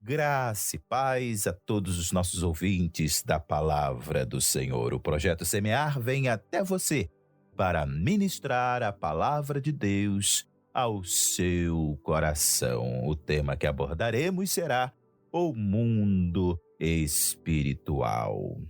Graça e paz a todos os nossos ouvintes da Palavra do Senhor. O projeto Semear vem até você para ministrar a Palavra de Deus ao seu coração. O tema que abordaremos será o mundo espiritual.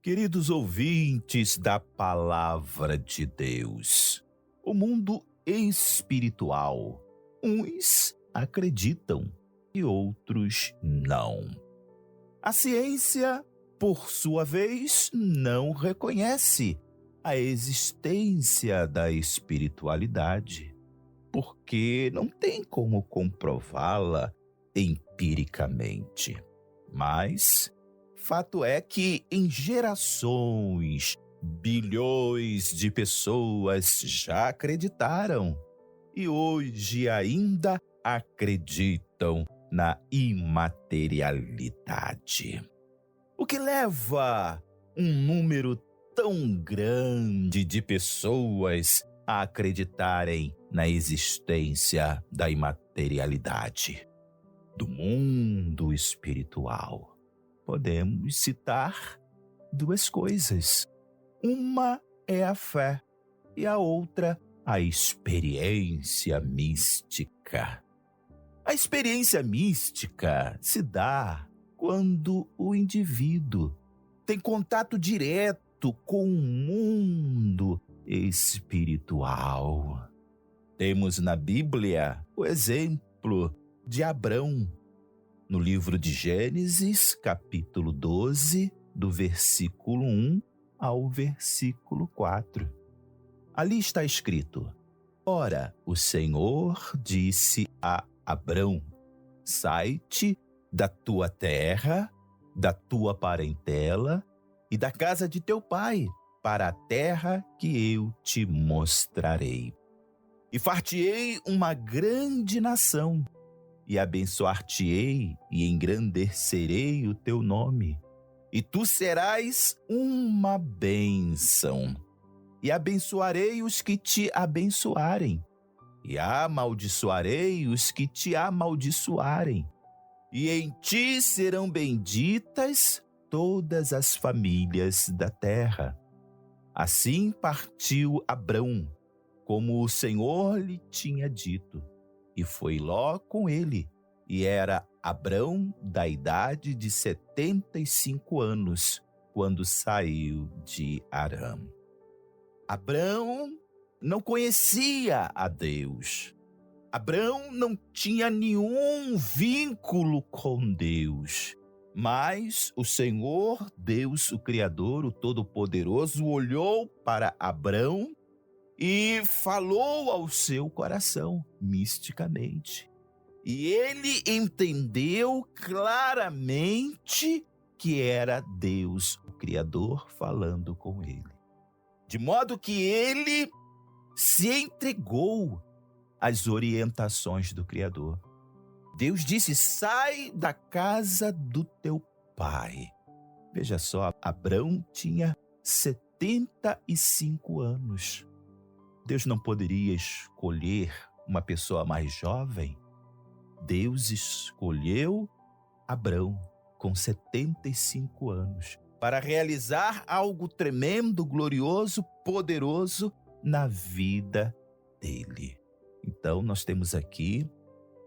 Queridos ouvintes da Palavra de Deus, o mundo espiritual, uns acreditam e outros não. A ciência, por sua vez, não reconhece a existência da espiritualidade, porque não tem como comprová-la empiricamente. Mas fato é que em gerações, bilhões de pessoas já acreditaram e hoje ainda acreditam na imaterialidade. O que leva um número tão grande de pessoas a acreditarem na existência da imaterialidade, do mundo espiritual? Podemos citar duas coisas. Uma é a fé e a outra a experiência mística. A experiência mística se dá quando o indivíduo tem contato direto com o mundo espiritual. Temos na Bíblia o exemplo de Abrão, no livro de Gênesis, capítulo 12, do versículo 1 ao versículo 4. Ali está escrito: Ora, o Senhor disse a Abrão: Sai-te da tua terra, da tua parentela e da casa de teu pai, para a terra que eu te mostrarei. E far-te-ei uma grande nação, e abençoar-te-ei e engrandecerei o teu nome, e tu serás uma bênção. E abençoarei os que te abençoarem, e amaldiçoarei os que te amaldiçoarem. E em ti serão benditas todas as famílias da terra. Assim partiu Abrão, como o Senhor lhe tinha dito. E foi Ló com ele, e era Abrão da idade de 75 anos, quando saiu de Arã. Abrão não conhecia a Deus. Abrão não tinha nenhum vínculo com Deus. Mas o Senhor, Deus, o Criador, o Todo-Poderoso, olhou para Abrão e falou ao seu coração, misticamente. E ele entendeu claramente que era Deus, o Criador, falando com ele. De modo que ele se entregou às orientações do Criador. Deus disse: sai da casa do teu pai. Veja só, Abrão tinha 75 anos. Deus não poderia escolher uma pessoa mais jovem? Deus escolheu Abrão com 75 anos para realizar algo tremendo, glorioso, poderoso na vida dele. Então nós temos aqui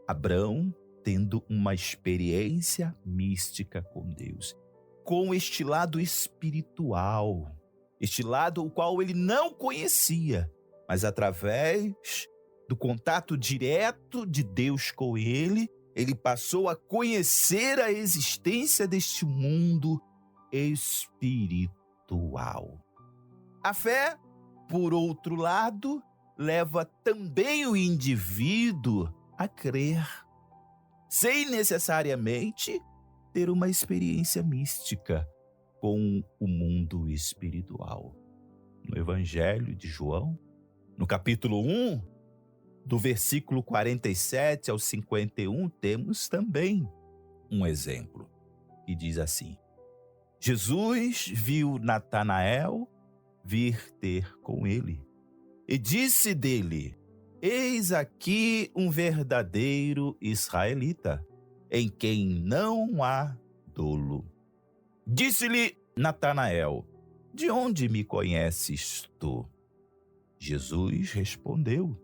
Abrão tendo uma experiência mística com Deus, com este lado espiritual, este lado o qual ele não conhecia, mas através do contato direto de Deus com ele, ele passou a conhecer a existência deste mundo espiritual. A fé, por outro lado, leva também o indivíduo a crer, sem necessariamente ter uma experiência mística com o mundo espiritual. No Evangelho de João, no capítulo 1, do versículo 47 ao 51, temos também um exemplo, que diz assim: Jesus viu Natanael vir ter com ele e disse dele: Eis aqui um verdadeiro israelita, em quem não há dolo. Disse-lhe Natanael: De onde me conheces tu? Jesus respondeu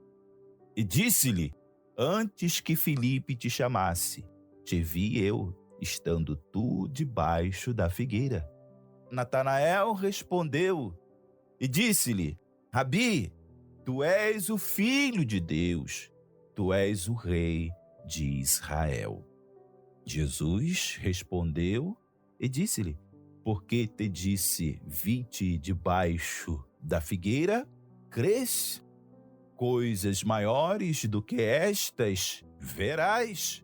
e disse-lhe: Antes que Filipe te chamasse, te vi eu, estando tu debaixo da figueira. Natanael respondeu e disse-lhe: Rabi, tu és o Filho de Deus, tu és o Rei de Israel. Jesus respondeu e disse-lhe: Porque te disse, vi-te debaixo da figueira, crês? Coisas maiores do que estas verás.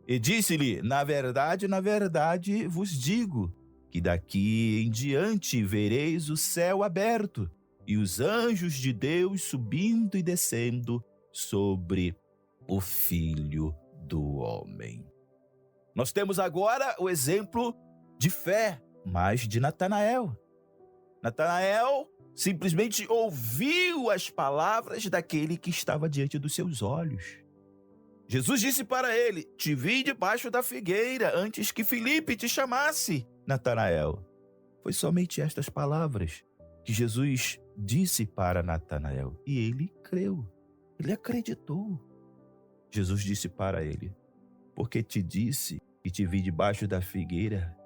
E disse-lhe: na verdade, vos digo, que daqui em diante vereis o céu aberto e os anjos de Deus subindo e descendo sobre o Filho do Homem. Nós temos agora o exemplo de fé, mas de Natanael. Natanael simplesmente ouviu as palavras daquele que estava diante dos seus olhos. Jesus disse para ele: Te vi debaixo da figueira antes que Filipe te chamasse, Natanael. Foi somente estas palavras que Jesus disse para Natanael e ele creu, ele acreditou. Jesus disse para ele: Porque te disse que te vi debaixo da figueira,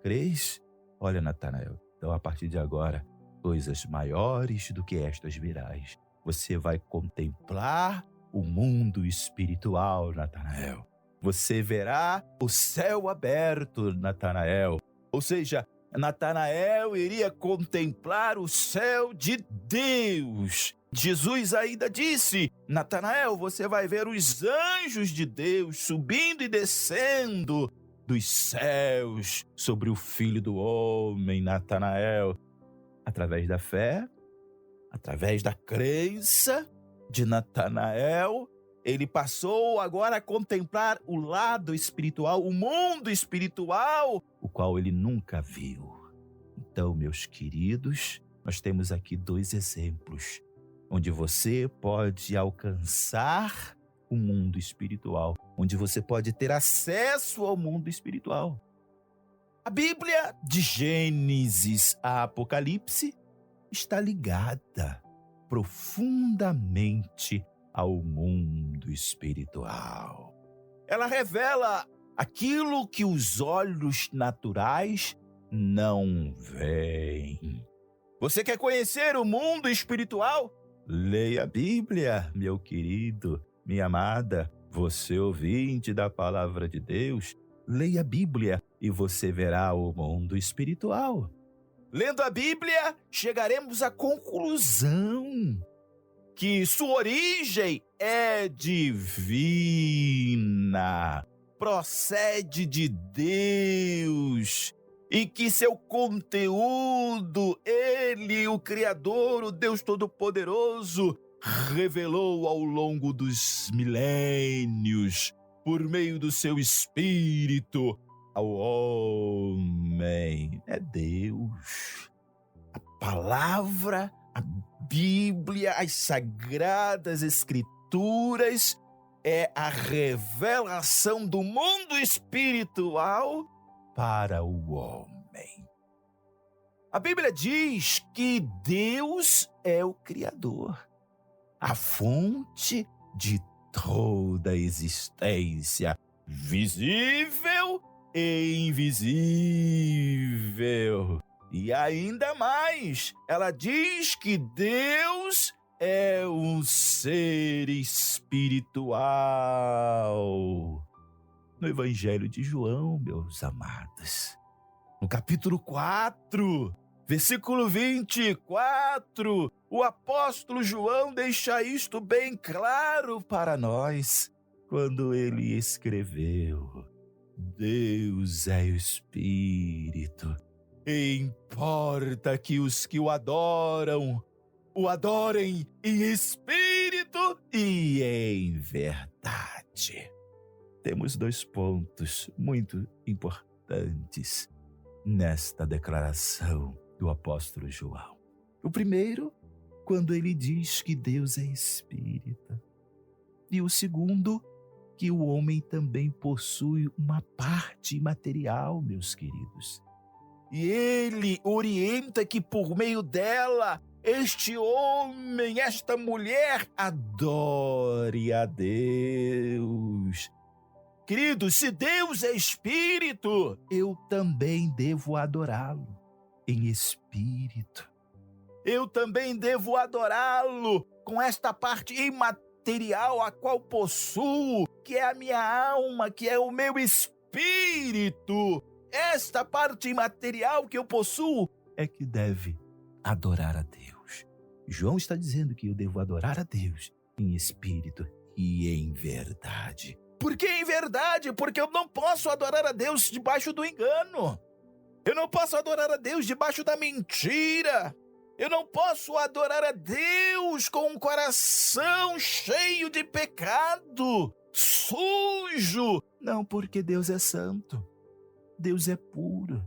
crês? Olha, Natanael, então a partir de agora, coisas maiores do que estas virás. Você vai contemplar o mundo espiritual, Natanael. Você verá o céu aberto, Natanael. Ou seja, Natanael iria contemplar o céu de Deus. Jesus ainda disse: Natanael, você vai ver os anjos de Deus subindo e descendo dos céus sobre o Filho do Homem, Natanael. Através da fé, através da crença de Natanael, ele passou agora a contemplar o lado espiritual, o mundo espiritual, o qual ele nunca viu. Então, meus queridos, nós temos aqui dois exemplos, onde você pode alcançar o mundo espiritual, onde você pode ter acesso ao mundo espiritual. A Bíblia, de Gênesis a Apocalipse, está ligada profundamente ao mundo espiritual. Ela revela aquilo que os olhos naturais não veem. Você quer conhecer o mundo espiritual? Leia a Bíblia, meu querido, minha amada. Você ouvinte da palavra de Deus, leia a Bíblia e você verá o mundo espiritual. Lendo a Bíblia, chegaremos à conclusão que sua origem é divina, procede de Deus, e que seu conteúdo, Ele, o Criador, o Deus Todo-Poderoso, revelou ao longo dos milênios, por meio do seu Espírito, ao homem. É Deus. A palavra, a Bíblia, as sagradas Escrituras é a revelação do mundo espiritual para o homem. A Bíblia diz que Deus é o Criador, a fonte de toda a existência, visível e invisível. E ainda mais, ela diz que Deus é um ser espiritual. No Evangelho de João, meus amados, no capítulo 4, versículo 24, o apóstolo João deixa isto bem claro para nós, quando ele escreveu: Deus é o Espírito, e importa que os que o adorem em espírito e em verdade. Temos dois pontos muito importantes nesta declaração do apóstolo João. O primeiro quando ele diz que Deus é espírito. E o segundo, que o homem também possui uma parte imaterial, meus queridos. E ele orienta que por meio dela, este homem, esta mulher, adore a Deus. Queridos, se Deus é espírito, eu também devo adorá-lo em espírito. Eu também devo adorá-lo com esta parte imaterial a qual possuo, que é a minha alma, que é o meu espírito. Esta parte imaterial que eu possuo é que deve adorar a Deus. João está dizendo que eu devo adorar a Deus em espírito e em verdade. Por que em verdade? Porque eu não posso adorar a Deus debaixo do engano. Eu não posso adorar a Deus debaixo da mentira. Eu não posso adorar a Deus com um coração cheio de pecado, sujo. Não, porque Deus é santo. Deus é puro.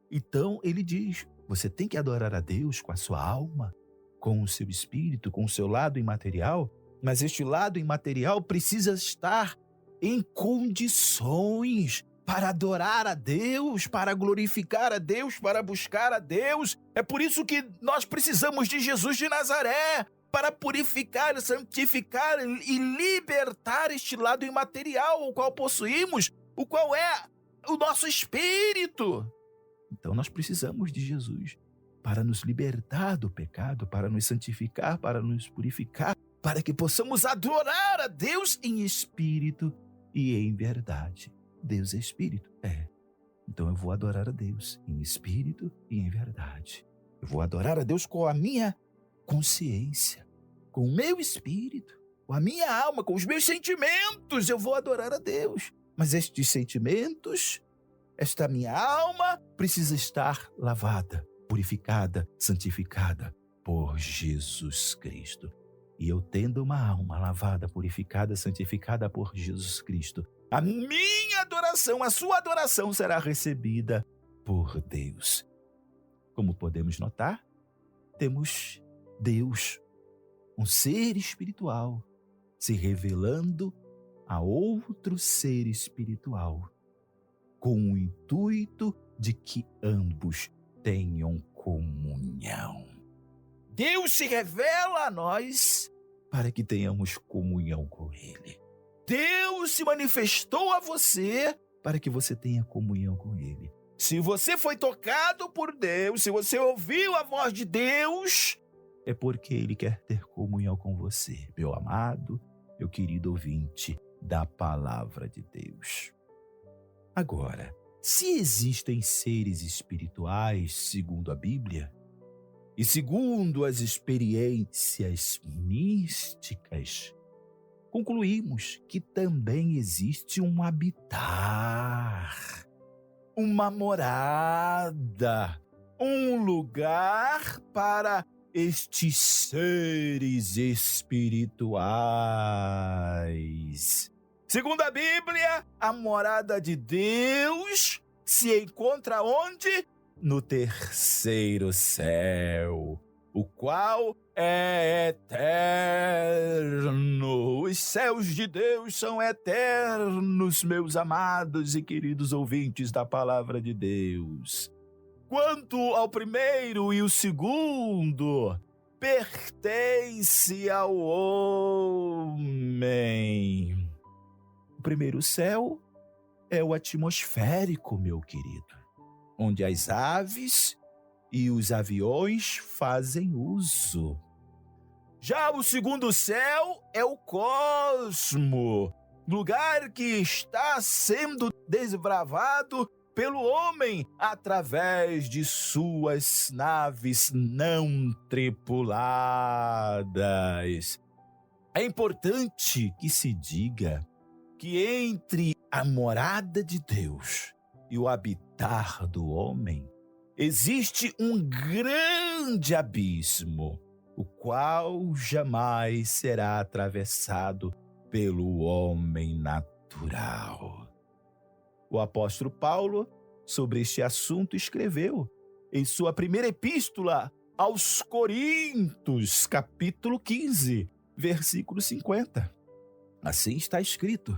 Então, ele diz, você tem que adorar a Deus com a sua alma, com o seu espírito, com o seu lado imaterial, mas este lado imaterial precisa estar em condições para adorar a Deus, para glorificar a Deus, para buscar a Deus. É por isso que nós precisamos de Jesus de Nazaré, para purificar, santificar e libertar este lado imaterial, o qual possuímos, o qual é o nosso espírito. Então nós precisamos de Jesus para nos libertar do pecado, para nos santificar, para nos purificar, para que possamos adorar a Deus em espírito e em verdade. Deus é espírito? É. Então eu vou adorar a Deus em espírito e em verdade. Eu vou adorar a Deus com a minha consciência, com o meu espírito, com a minha alma, com os meus sentimentos. Eu vou adorar a Deus. Mas estes sentimentos, esta minha alma, precisa estar lavada, purificada, santificada por Jesus Cristo. E eu tendo uma alma lavada, purificada, santificada por Jesus Cristo, a minha adoração, a sua adoração será recebida por Deus. Como podemos notar, temos Deus, um ser espiritual, se revelando a outro ser espiritual, com o intuito de que ambos tenham comunhão. Deus se revela a nós para que tenhamos comunhão com Ele. Deus se manifestou a você para que você tenha comunhão com Ele. Se você foi tocado por Deus, se você ouviu a voz de Deus, é porque Ele quer ter comunhão com você, meu amado, meu querido ouvinte da palavra de Deus. Agora, se existem seres espirituais, segundo a Bíblia, e segundo as experiências místicas, concluímos que também existe um habitar, uma morada, um lugar para estes seres espirituais. Segundo a Bíblia, a morada de Deus se encontra onde? No terceiro céu, o qual é eterno. Os céus de Deus são eternos, meus amados e queridos ouvintes da palavra de Deus. Quanto ao primeiro e o segundo, pertence ao homem. O primeiro céu é o atmosférico, meu querido, onde as aves e os aviões fazem uso. Já o segundo céu é o cosmo, lugar que está sendo desbravado pelo homem através de suas naves não tripuladas. É importante que se diga que entre a morada de Deus e o habitar do homem, existe um grande abismo, o qual jamais será atravessado pelo homem natural. O apóstolo Paulo, sobre este assunto, escreveu em sua primeira epístola aos Coríntios, capítulo 15, versículo 50. Assim está escrito: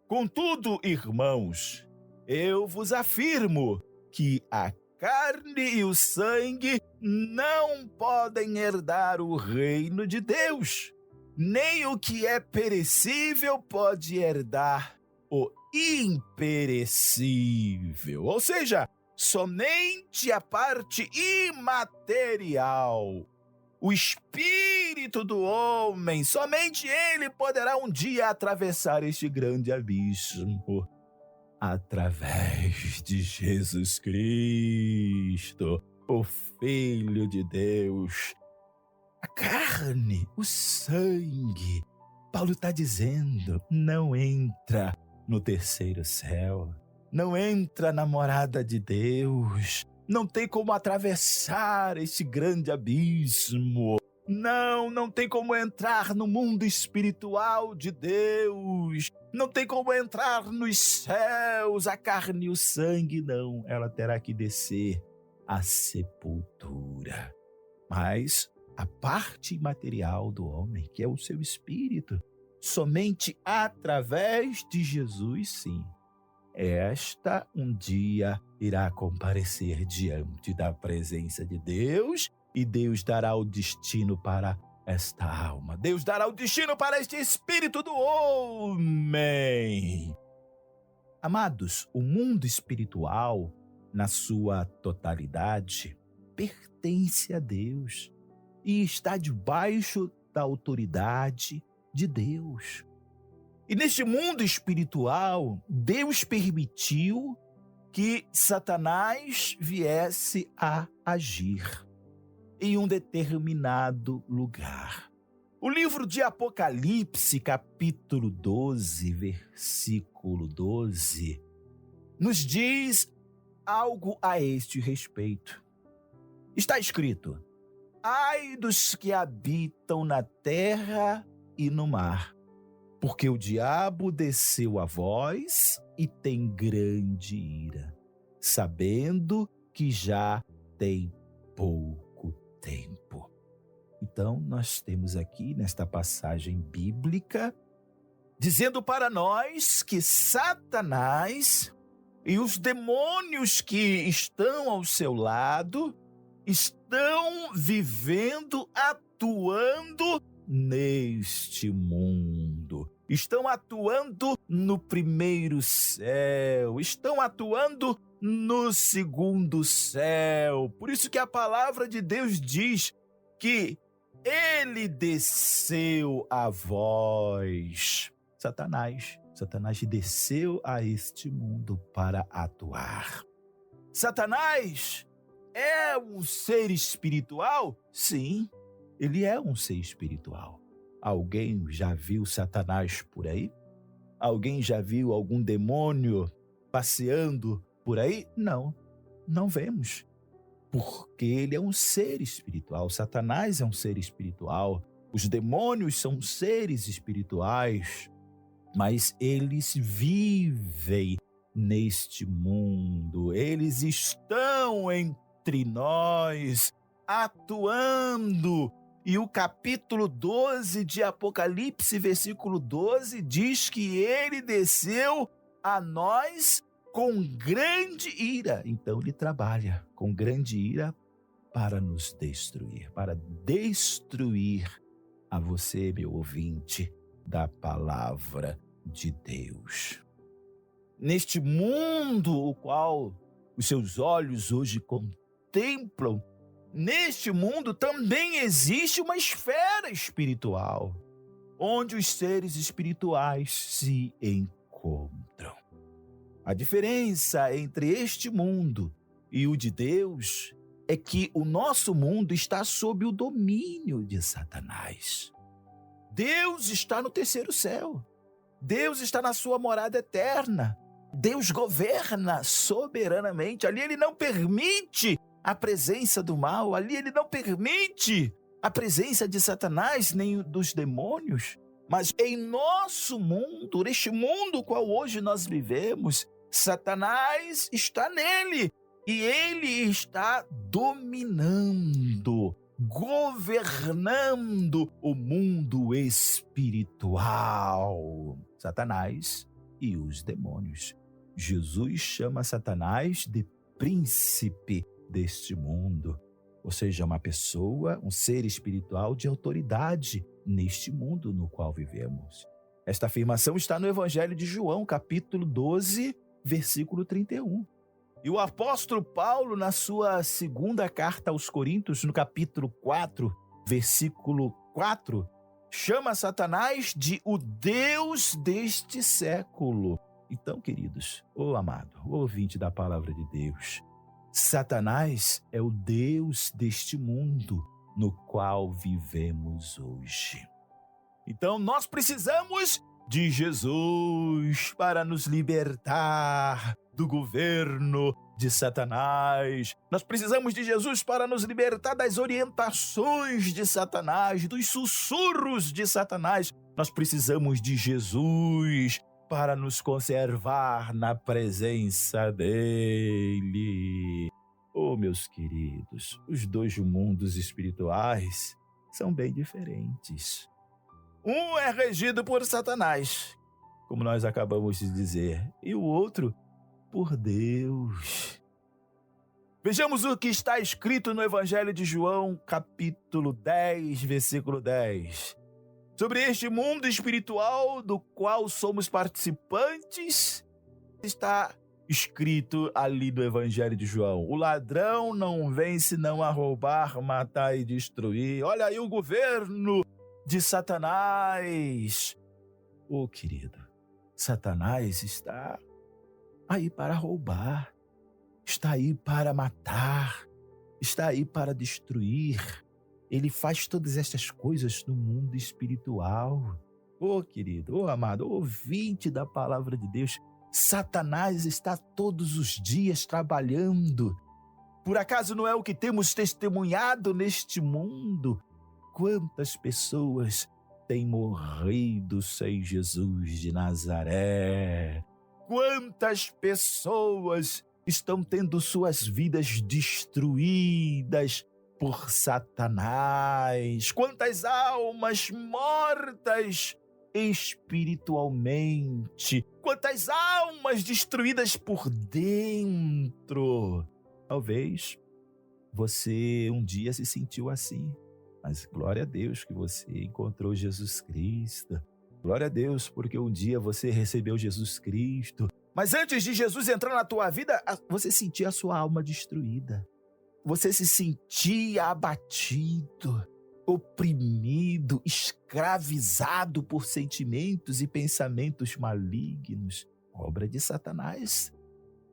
contudo, irmãos, eu vos afirmo que a carne e o sangue não podem herdar o reino de Deus, nem o que é perecível pode herdar o imperecível. Ou seja, somente a parte imaterial, o espírito do homem, somente ele poderá um dia atravessar este grande abismo. Através de Jesus Cristo, o Filho de Deus. A carne, o sangue, Paulo está dizendo, não entra no terceiro céu, não entra na morada de Deus, não tem como atravessar este grande abismo. Não tem como entrar no mundo espiritual de Deus. Não tem como entrar nos céus. A carne e o sangue, não. Ela terá que descer à sepultura. Mas a parte imaterial do homem, que é o seu espírito, somente através de Jesus, sim. Esta um dia irá comparecer diante da presença de Deus, e Deus dará o destino para esta alma. Deus dará o destino para este espírito do homem. Amados, o mundo espiritual, na sua totalidade, pertence a Deus e está debaixo da autoridade de Deus. E neste mundo espiritual, Deus permitiu que Satanás viesse a agir em um determinado lugar. O livro de Apocalipse, capítulo 12, versículo 12, nos diz algo a este respeito. Está escrito: ai dos que habitam na terra e no mar, porque o diabo desceu a vós e tem grande ira, sabendo que já tem pouco tempo. Então, nós temos aqui nesta passagem bíblica dizendo para nós que Satanás e os demônios que estão ao seu lado estão vivendo, atuando neste mundo. Estão atuando no primeiro céu, estão atuando no segundo céu. Por isso que a palavra de Deus diz que ele desceu a vós. Satanás desceu a este mundo para atuar. Satanás é um ser espiritual? Sim, ele é um ser espiritual. Alguém já viu Satanás por aí? Alguém já viu algum demônio passeando por aí? Não vemos. Porque ele é um ser espiritual. Satanás é um ser espiritual. Os demônios são seres espirituais. Mas eles vivem neste mundo. Eles estão entre nós, atuando. E o capítulo 12 de Apocalipse, versículo 12, diz que ele desceu a nós com grande ira. Então ele trabalha com grande ira para nos destruir, para destruir a você, meu ouvinte, da palavra de Deus. Neste mundo o qual os seus olhos hoje contemplam, neste mundo também existe uma esfera espiritual, onde os seres espirituais se encontram. A diferença entre este mundo e o de Deus é que o nosso mundo está sob o domínio de Satanás. Deus está no terceiro céu. Deus está na sua morada eterna. Deus governa soberanamente. Ali ele não permite a presença do mal. Ali ele não permite a presença de Satanás nem dos demônios. Mas em nosso mundo, neste mundo qual hoje nós vivemos, Satanás está nele. E ele está dominando, governando o mundo espiritual. Satanás e os demônios. Jesus chama Satanás de príncipe deste mundo, ou seja, uma pessoa, um ser espiritual de autoridade neste mundo no qual vivemos. Esta afirmação está no Evangelho de João, capítulo 12, versículo 31. E o apóstolo Paulo, na sua segunda carta aos Coríntios, no capítulo 4, versículo 4, chama Satanás de o Deus deste século. Então, queridos, amado, ouvinte da palavra de Deus, Satanás é o Deus deste mundo no qual vivemos hoje. Então, nós precisamos de Jesus para nos libertar do governo de Satanás. Nós precisamos de Jesus para nos libertar das orientações de Satanás, dos sussurros de Satanás. Nós precisamos de Jesus para nos conservar na presença dele. Meus queridos, os dois mundos espirituais são bem diferentes. Um é regido por Satanás, como nós acabamos de dizer, e o outro por Deus. Vejamos o que está escrito no Evangelho de João, capítulo 10, versículo 10. Sobre este mundo espiritual do qual somos participantes, está escrito ali no Evangelho de João: o ladrão não vem senão a roubar, matar e destruir. Olha aí o governo de Satanás. Querido, Satanás está aí para roubar, está aí para matar, está aí para destruir. Ele faz todas estas coisas no mundo espiritual. Querido, amado, ouvinte da palavra de Deus, Satanás está todos os dias trabalhando. Por acaso não é o que temos testemunhado neste mundo? Quantas pessoas têm morrido sem Jesus de Nazaré? Quantas pessoas estão tendo suas vidas destruídas por Satanás? Quantas almas mortas espiritualmente? Quantas almas destruídas por dentro? Talvez você um dia se sentiu assim, mas glória a Deus que você encontrou Jesus Cristo. Glória a Deus porque um dia você recebeu Jesus Cristo. Mas antes de Jesus entrar na tua vida, você sentia a sua alma destruída. Você se sentia abatido, oprimido, escravizado por sentimentos e pensamentos malignos, obra de Satanás.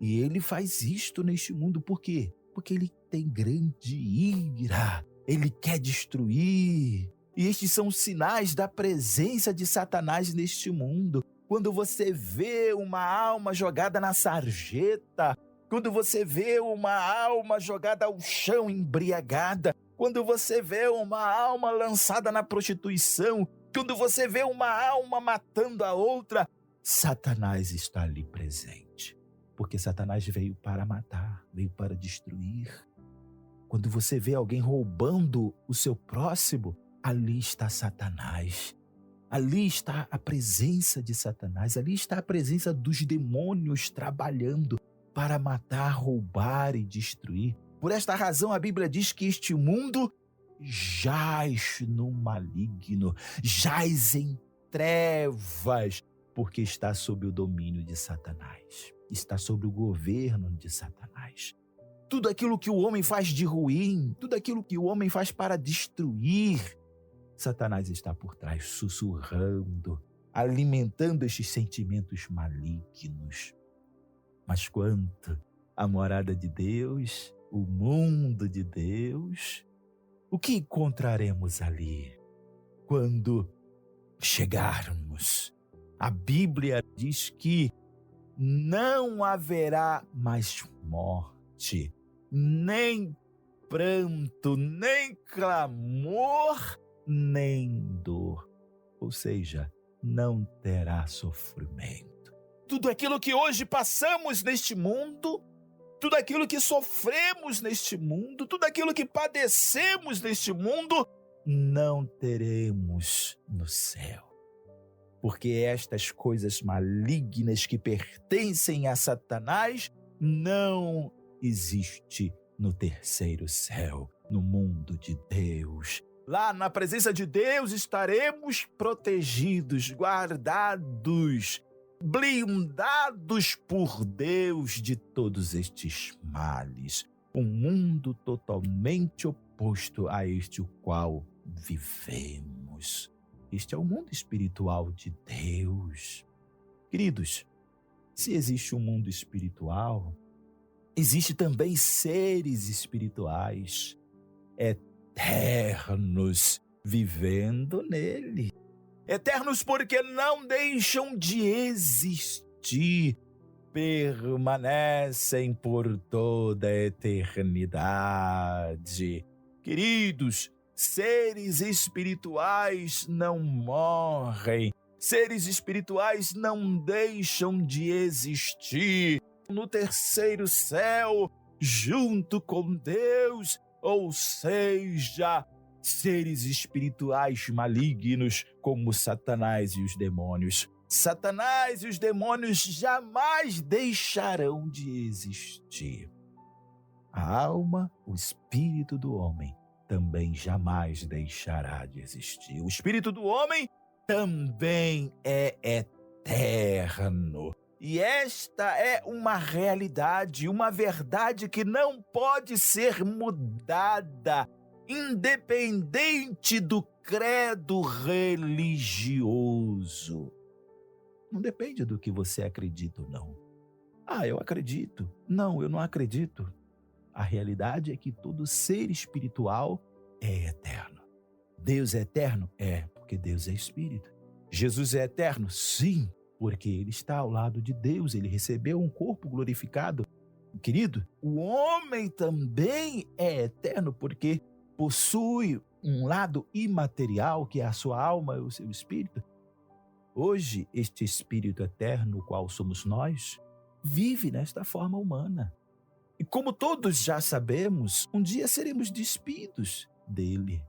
E ele faz isto neste mundo por quê? Porque ele tem grande ira, ele quer destruir. E estes são os sinais da presença de Satanás neste mundo. Quando você vê uma alma jogada na sarjeta, quando você vê uma alma jogada ao chão embriagada, quando você vê uma alma lançada na prostituição, quando você vê uma alma matando a outra, Satanás está ali presente. Porque Satanás veio para matar, veio para destruir. Quando você vê alguém roubando o seu próximo, ali está Satanás. Ali está a presença de Satanás, ali está a presença dos demônios trabalhando para matar, roubar e destruir. Por esta razão, a Bíblia diz que este mundo jaz no maligno, jaz em trevas, porque está sob o domínio de Satanás, está sob o governo de Satanás. Tudo aquilo que o homem faz de ruim, tudo aquilo que o homem faz para destruir, Satanás está por trás, sussurrando, alimentando estes sentimentos malignos. Mas quanto à morada de Deus, o mundo de Deus, o que encontraremos ali quando chegarmos? A Bíblia diz que não haverá mais morte, nem pranto, nem clamor, nem dor. Ou seja, não terá sofrimento. Tudo aquilo que hoje passamos neste mundo, tudo aquilo que sofremos neste mundo, tudo aquilo que padecemos neste mundo, não teremos no céu. Porque estas coisas malignas que pertencem a Satanás não existem no terceiro céu, no mundo de Deus. Lá na presença de Deus estaremos protegidos, guardados, blindados por Deus de todos estes males. Um mundo totalmente oposto a este o qual vivemos. Este é o mundo espiritual de Deus. Queridos, se existe um mundo espiritual, existe também seres espirituais, eternos, vivendo nele. Eternos porque não deixam de existir, permanecem por toda a eternidade. Queridos, seres espirituais não morrem, seres espirituais não deixam de existir no terceiro céu, junto com Deus, ou seja, seres espirituais malignos como Satanás e os demônios. Satanás e os demônios jamais deixarão de existir. A alma, o espírito do homem, também jamais deixará de existir. O espírito do homem também é eterno. E esta é uma realidade, uma verdade que não pode ser mudada, independente do credo religioso. Não depende do que você acredita ou não. Eu acredito. Não, eu não acredito. A realidade é que todo ser espiritual é eterno. Deus é eterno? É, porque Deus é espírito. Jesus é eterno? Sim, porque ele está ao lado de Deus. Ele recebeu um corpo glorificado. Querido, o homem também é eterno porque possui um lado imaterial, que é a sua alma e o seu espírito. Hoje, este espírito eterno, o qual somos nós, vive nesta forma humana. E como todos já sabemos, um dia seremos despidos dele.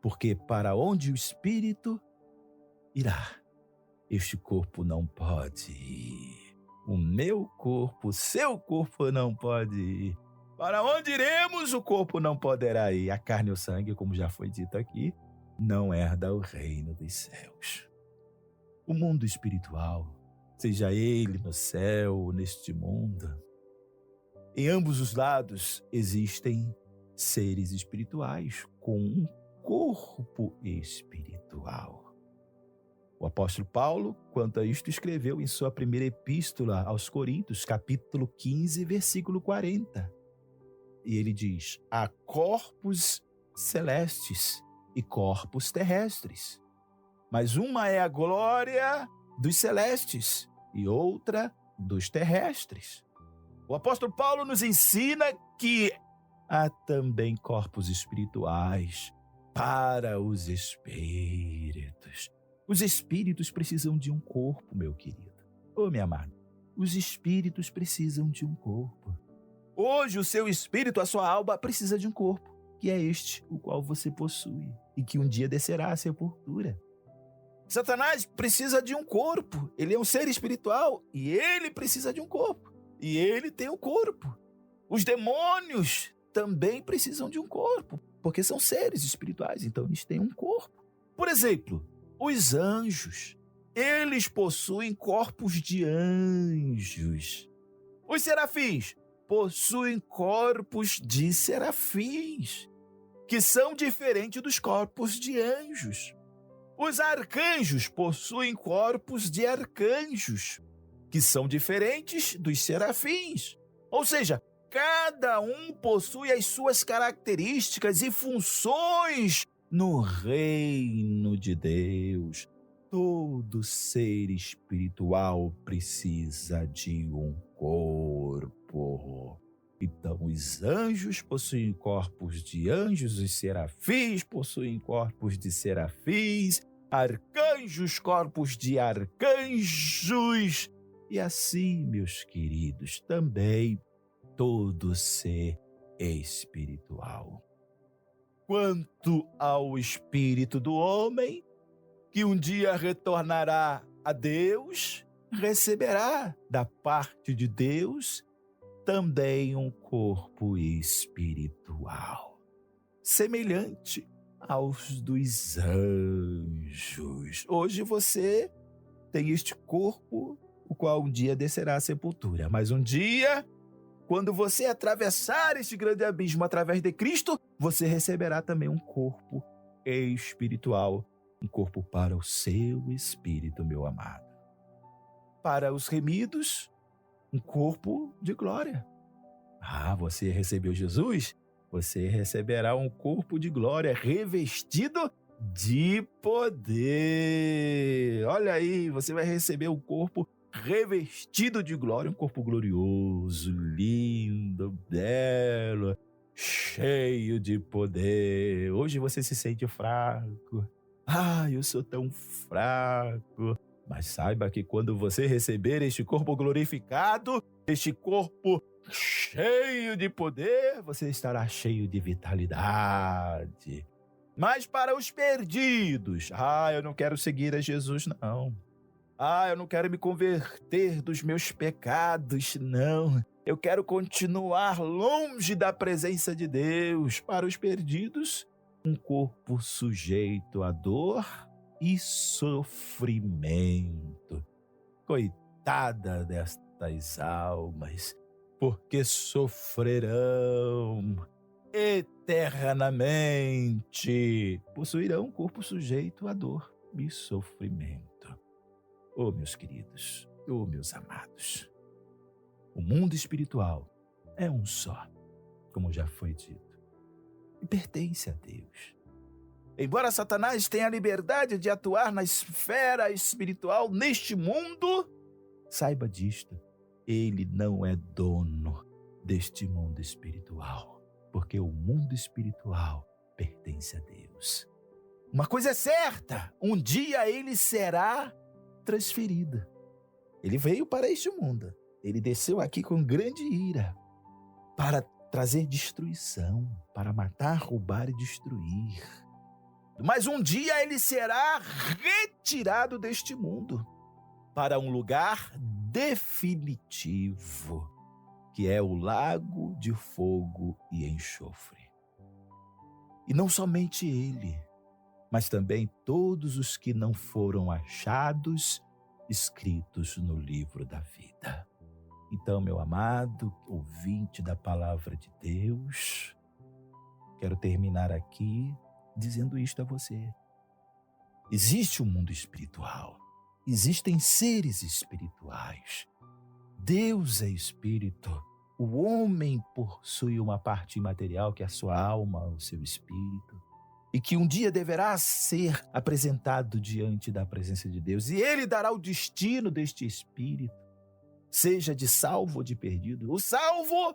Porque para onde o espírito irá, este corpo não pode ir. O meu corpo, o seu corpo não pode ir. Para onde iremos, o corpo não poderá ir. A carne e o sangue, como já foi dito aqui, não herda o reino dos céus. O mundo espiritual, seja ele no céu ou neste mundo, em ambos os lados existem seres espirituais com um corpo espiritual. O apóstolo Paulo, quanto a isto, escreveu em sua primeira epístola aos Coríntios, capítulo 15, versículo 40. E ele diz: há corpos celestes e corpos terrestres, mas uma é a glória dos celestes e outra dos terrestres. O apóstolo Paulo nos ensina que há também corpos espirituais para os espíritos. Os espíritos precisam de um corpo, meu querido. Minha amada, os espíritos precisam de um corpo. Hoje o seu espírito, a sua alma, precisa de um corpo, que é este, o qual você possui, e que um dia descerá à sepultura. Satanás precisa de um corpo. Ele é um ser espiritual e ele precisa de um corpo. E ele tem um corpo. Os demônios também precisam de um corpo, porque são seres espirituais, então eles têm um corpo. Por exemplo, os anjos, eles possuem corpos de anjos. Os serafins possuem corpos de serafins, que são diferentes dos corpos de anjos. Os arcanjos possuem corpos de arcanjos, que são diferentes dos serafins. Ou seja, cada um possui as suas características e funções no reino de Deus. Todo ser espiritual precisa de um corpo. Então, os anjos possuem corpos de anjos, os serafins possuem corpos de serafins, arcanjos, corpos de arcanjos. E assim, meus queridos, também todo ser espiritual. Quanto ao espírito do homem, que um dia retornará a Deus, receberá da parte de Deus também um corpo espiritual, semelhante aos dos anjos. Hoje você tem este corpo, o qual um dia descerá à sepultura, mas um dia, quando você atravessar este grande abismo através de Cristo, você receberá também um corpo espiritual, um corpo para o seu espírito, meu amado. Para os remidos, um corpo de glória. Você recebeu Jesus? Você receberá um corpo de glória revestido de poder. Olha aí, você vai receber um corpo revestido de glória, um corpo glorioso, lindo, belo, cheio de poder. Hoje você se sente fraco. Eu sou tão fraco. Mas saiba que quando você receber este corpo glorificado, este corpo cheio de poder, você estará cheio de vitalidade. Mas para os perdidos, eu não quero seguir a Jesus, não. Eu não quero me converter dos meus pecados, não. Eu quero continuar longe da presença de Deus. Para os perdidos, um corpo sujeito à dor e sofrimento. Coitada destas almas, porque sofrerão eternamente. Possuirão um corpo sujeito à dor e sofrimento. Meus queridos, meus amados, o mundo espiritual é um só, como já foi dito, e pertence a Deus. Embora Satanás tenha a liberdade de atuar na esfera espiritual neste mundo, saiba disto, ele não é dono deste mundo espiritual, porque o mundo espiritual pertence a Deus. Uma coisa é certa, um dia ele será transferido. Ele veio para este mundo, ele desceu aqui com grande ira, para trazer destruição, para matar, roubar e destruir. Mas um dia ele será retirado deste mundo para um lugar definitivo, que é o lago de fogo e enxofre. E não somente ele, mas também todos os que não foram achados escritos no livro da vida. Então, meu amado ouvinte da palavra de Deus, quero terminar aqui dizendo isto a você. Existe um mundo espiritual. Existem seres espirituais. Deus é espírito. O homem possui uma parte imaterial que é a sua alma, o seu espírito, e que um dia deverá ser apresentado diante da presença de Deus. E ele dará o destino deste espírito, seja de salvo ou de perdido. O salvo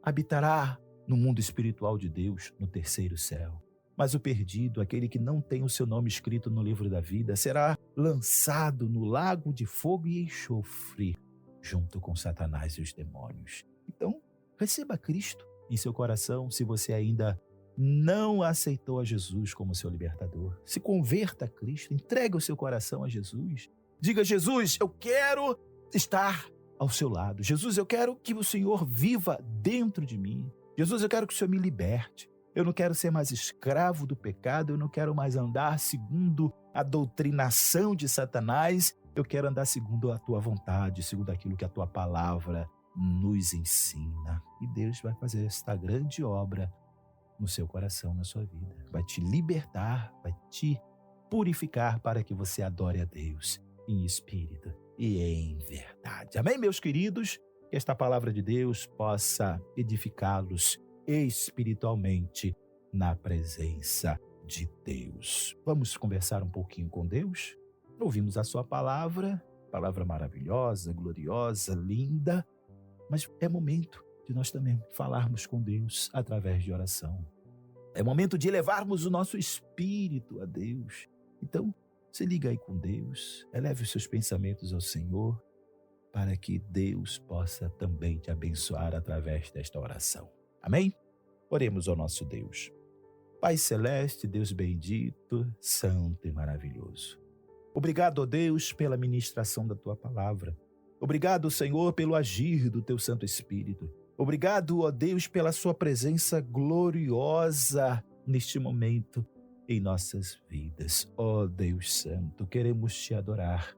habitará no mundo espiritual de Deus, no terceiro céu. Mas o perdido, aquele que não tem o seu nome escrito no livro da vida, será lançado no lago de fogo e enxofre, junto com Satanás e os demônios. Então, receba Cristo em seu coração, se você ainda não aceitou a Jesus como seu libertador. Se converta a Cristo, entregue o seu coração a Jesus. Diga: Jesus, eu quero estar ao seu lado. Jesus, eu quero que o Senhor viva dentro de mim. Jesus, eu quero que o Senhor me liberte. Eu não quero ser mais escravo do pecado, eu não quero mais andar segundo a doutrinação de Satanás, eu quero andar segundo a tua vontade, segundo aquilo que a tua palavra nos ensina. E Deus vai fazer esta grande obra no seu coração, na sua vida. Vai te libertar, vai te purificar para que você adore a Deus em espírito e em verdade. Amém, meus queridos? Que esta palavra de Deus possa edificá-los espiritualmente na presença de Deus. Vamos conversar um pouquinho com Deus? Ouvimos a sua palavra maravilhosa, gloriosa, linda, mas é momento de nós também falarmos com Deus através de oração. É momento de elevarmos o nosso espírito a Deus. Então, se liga aí com Deus, eleve os seus pensamentos ao Senhor para que Deus possa também te abençoar através desta oração. Amém? Oremos ao nosso Deus. Pai celeste, Deus bendito, santo e maravilhoso. Obrigado, ó Deus, pela ministração da Tua palavra. Obrigado, Senhor, pelo agir do Teu Santo Espírito. Obrigado, ó Deus, pela Sua presença gloriosa neste momento em nossas vidas. Ó Deus Santo, queremos Te adorar,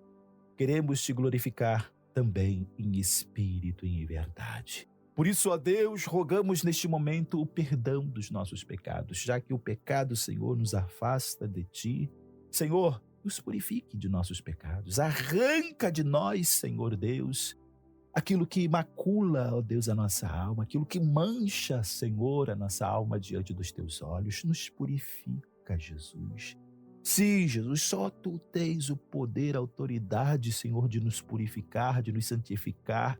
queremos Te glorificar também em espírito e em verdade. Por isso, ó Deus, rogamos neste momento o perdão dos nossos pecados, já que o pecado, Senhor, nos afasta de Ti. Senhor, nos purifique de nossos pecados. Arranca de nós, Senhor Deus, aquilo que macula, ó Deus, a nossa alma, aquilo que mancha, Senhor, a nossa alma diante dos Teus olhos. Nos purifica, Jesus. Sim, Jesus, só Tu tens o poder, a autoridade, Senhor, de nos purificar, de nos santificar,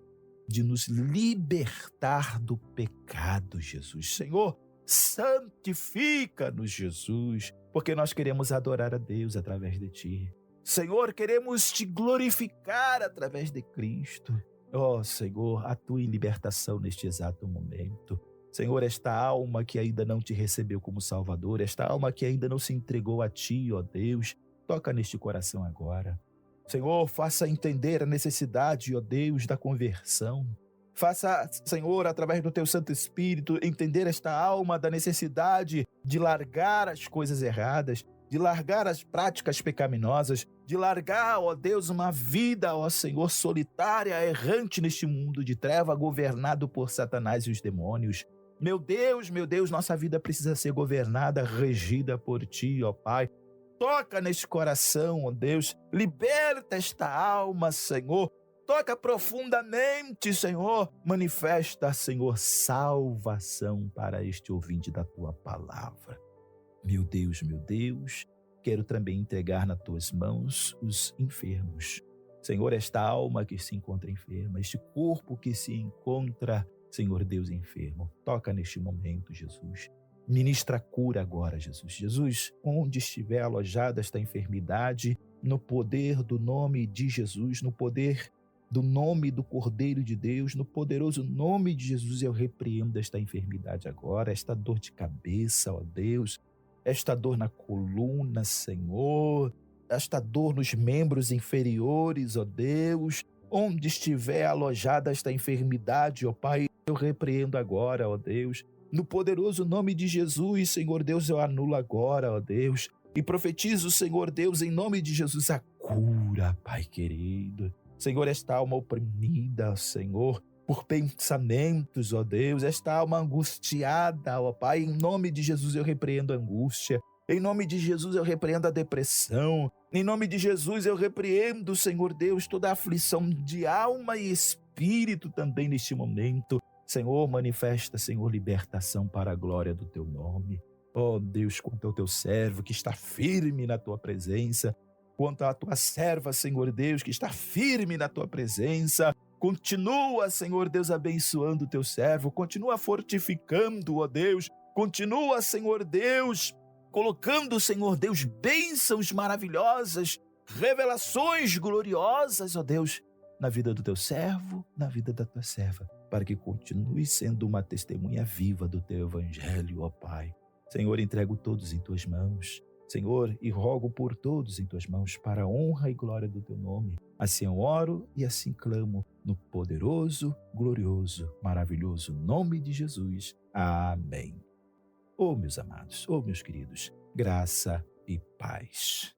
de nos libertar do pecado, Jesus. Senhor, santifica-nos, Jesus, porque nós queremos adorar a Deus através de Ti. Senhor, queremos Te glorificar através de Cristo. Ó Senhor, atua em libertação neste exato momento. Senhor, esta alma que ainda não Te recebeu como Salvador, esta alma que ainda não se entregou a Ti, ó Deus, toca neste coração agora. Senhor, faça entender a necessidade, ó Deus, da conversão. Faça, Senhor, através do Teu Santo Espírito, entender esta alma da necessidade de largar as coisas erradas, de largar as práticas pecaminosas, de largar, ó Deus, uma vida, ó Senhor, solitária, errante neste mundo de treva, governado por Satanás e os demônios. Meu Deus, nossa vida precisa ser governada, regida por Ti, ó Pai. Toca neste coração, ó Deus, liberta esta alma, Senhor. Toca profundamente, Senhor. Manifesta, Senhor, salvação para este ouvinte da Tua palavra. Meu Deus, quero também entregar nas Tuas mãos os enfermos. Senhor, esta alma que se encontra enferma, este corpo que se encontra, Senhor Deus, enfermo. Toca neste momento, Jesus. Ministra a cura agora, Jesus. Jesus, onde estiver alojada esta enfermidade, no poder do nome de Jesus, no poder do nome do Cordeiro de Deus, no poderoso nome de Jesus, eu repreendo esta enfermidade agora, esta dor de cabeça, ó Deus, esta dor na coluna, Senhor, esta dor nos membros inferiores, ó Deus, onde estiver alojada esta enfermidade, ó Pai, eu repreendo agora, ó Deus, no poderoso nome de Jesus, Senhor Deus, eu anulo agora, ó Deus, e profetizo, Senhor Deus, em nome de Jesus, a cura, Pai querido. Senhor, esta alma oprimida, Senhor, por pensamentos, ó Deus, esta alma angustiada, ó Pai, em nome de Jesus eu repreendo a angústia, em nome de Jesus eu repreendo a depressão, em nome de Jesus eu repreendo, Senhor Deus, toda a aflição de alma e espírito também neste momento. Senhor, manifesta, Senhor, libertação para a glória do Teu nome. Ó Deus, quanto ao Teu servo que está firme na Tua presença, quanto à Tua serva, Senhor Deus, que está firme na Tua presença, continua, Senhor Deus, abençoando o Teu servo, continua fortificando, ó Deus, continua, Senhor Deus, colocando, Senhor Deus, bênçãos maravilhosas, revelações gloriosas, ó Deus, na vida do Teu servo, na vida da Tua serva, para que continue sendo uma testemunha viva do Teu Evangelho, ó Pai. Senhor, entrego todos em Tuas mãos, Senhor, e rogo por todos em Tuas mãos, para a honra e glória do Teu nome. Assim eu oro e assim clamo, no poderoso, glorioso, maravilhoso nome de Jesus. Amém. Meus amados, meus queridos, graça e paz.